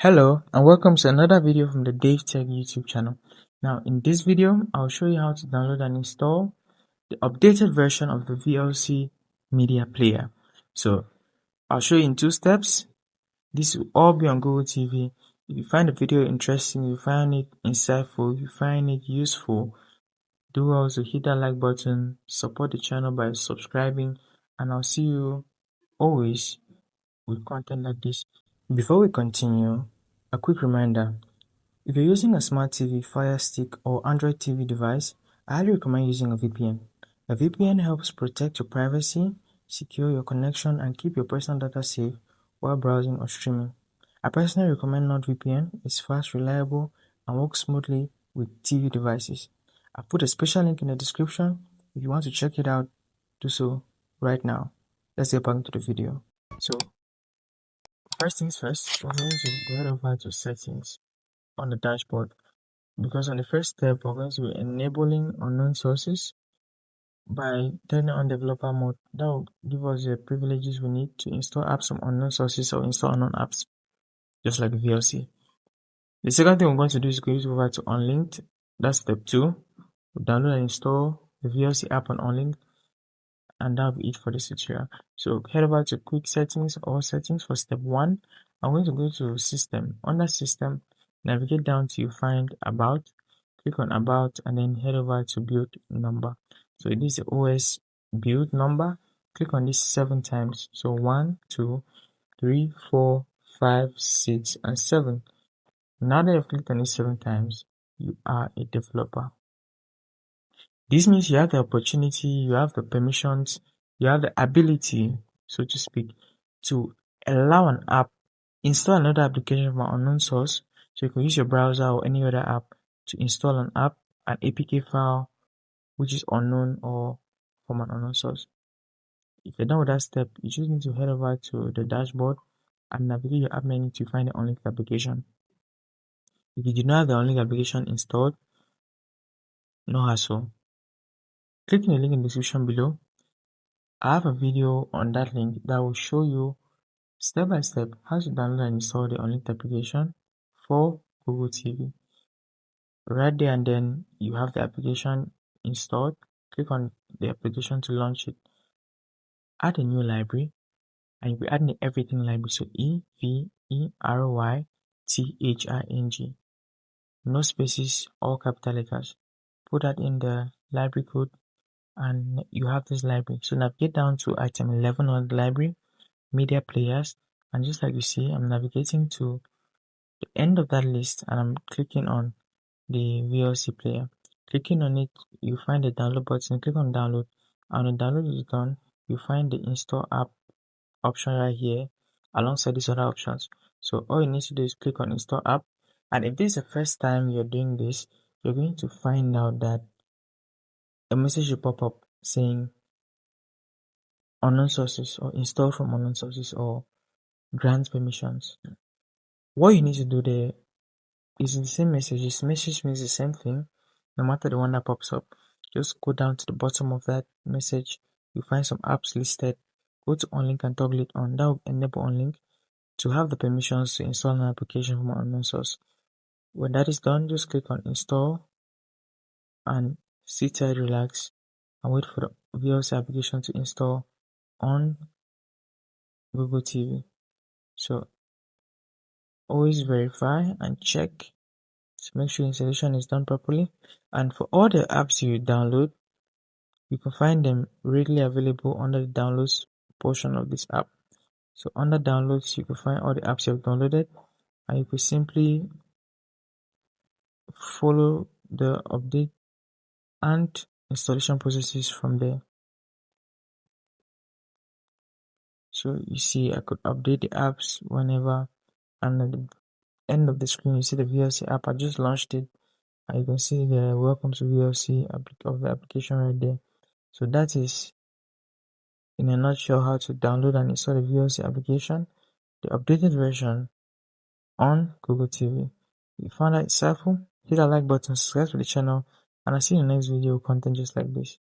Hello and welcome to another video from the DaveTech YouTube channel. Now in this video, I'll show you how to download and install the updated version of the VLC Media Player. So I'll show you in 2 steps. This will all be on Google TV. If you find the video interesting, you find it insightful, you find it useful, do also hit that like button, support the channel by subscribing, and I'll see you always with content like this. Before we continue, a quick reminder. If you're using a smart TV, Fire Stick, or Android TV device, I highly recommend using a VPN. A VPN helps protect your privacy, secure your connection, and keep your personal data safe while browsing or streaming. I personally recommend NordVPN. It's fast, reliable, and works smoothly with TV devices. I've put a special link in the description. If you want to check it out, do so right now. Let's get back into the video. So, first things first, we're going to go over to settings on the dashboard, because on the first step we're going to be enabling unknown sources by turning on developer mode. That will give us the privileges we need to install apps from unknown sources or install unknown apps, just like VLC. The second thing we're going to do is go over to Unlinked. That's step 2. We'll download and install the VLC app on Unlinked, and that'll be it for this tutorial. So head over to quick settings or settings for step 1. I'm going to go to system. Under system, navigate down till you find about, click on about, and then head over to build number. So this is the OS build number. Click on this 7 times. So 1, 2, 3, 4, 5, 6, and 7. Now that you've clicked on it 7 times, you are a developer. This means you have the opportunity, you have the permissions, you have the ability, so to speak, to allow an app install another application from an unknown source. So you can use your browser or any other app to install an app, an APK file which is unknown or from an unknown source. If you're done with that step, you just need to head over to the dashboard and navigate your app menu to find the Unlinked application. If you do not have the Unlinked application installed, no hassle. Click on the link in the description below. I have a video on that link that will show you step by step how to download and install the Unlinked application for Google TV. Right there and then you have the application installed. Click on the application to launch it. Add a new library, and you'll be adding the everything library. So EVERYTHING. No spaces, all capital letters. Put that in the library code and you have this library. So navigate down to item 11 on the library, media players, and just like you see, I'm navigating to the end of that list and I'm clicking on the VLC player. Clicking on it, you find the download button. Click on download, and when download is done, you find the install app option right here alongside these other options. So all you need to do is click on install app, and if this is the first time you're doing this, you're going to find out that a message will pop up saying unknown sources or install from unknown sources or grant permissions. What you need to do there is the same message. This message means the same thing no matter the one that pops up. Just go down to the bottom of that message, you find some apps listed, go to Unlink and toggle it on. That will enable Unlink to have the permissions to install an application from an unknown source. When that is done, just click on install and sit tight, relax, and wait for the VLC application to install on Google TV. So always verify and check to make sure installation is done properly. And for all the apps you download, you can find them readily available under the downloads portion of this app. So under downloads, you can find all the apps you have downloaded, and you can simply follow the update and installation processes from there. So you see, I could update the apps whenever, and at the end of the screen you see the VLC app. I just launched it, and you can see the welcome to VLC of the application right there. So that is in a nutshell how to download and install the VLC application, the updated version on Google TV. If you found that insightful, hit that like button, subscribe to the channel, and I'll see you in the next video with content just like this.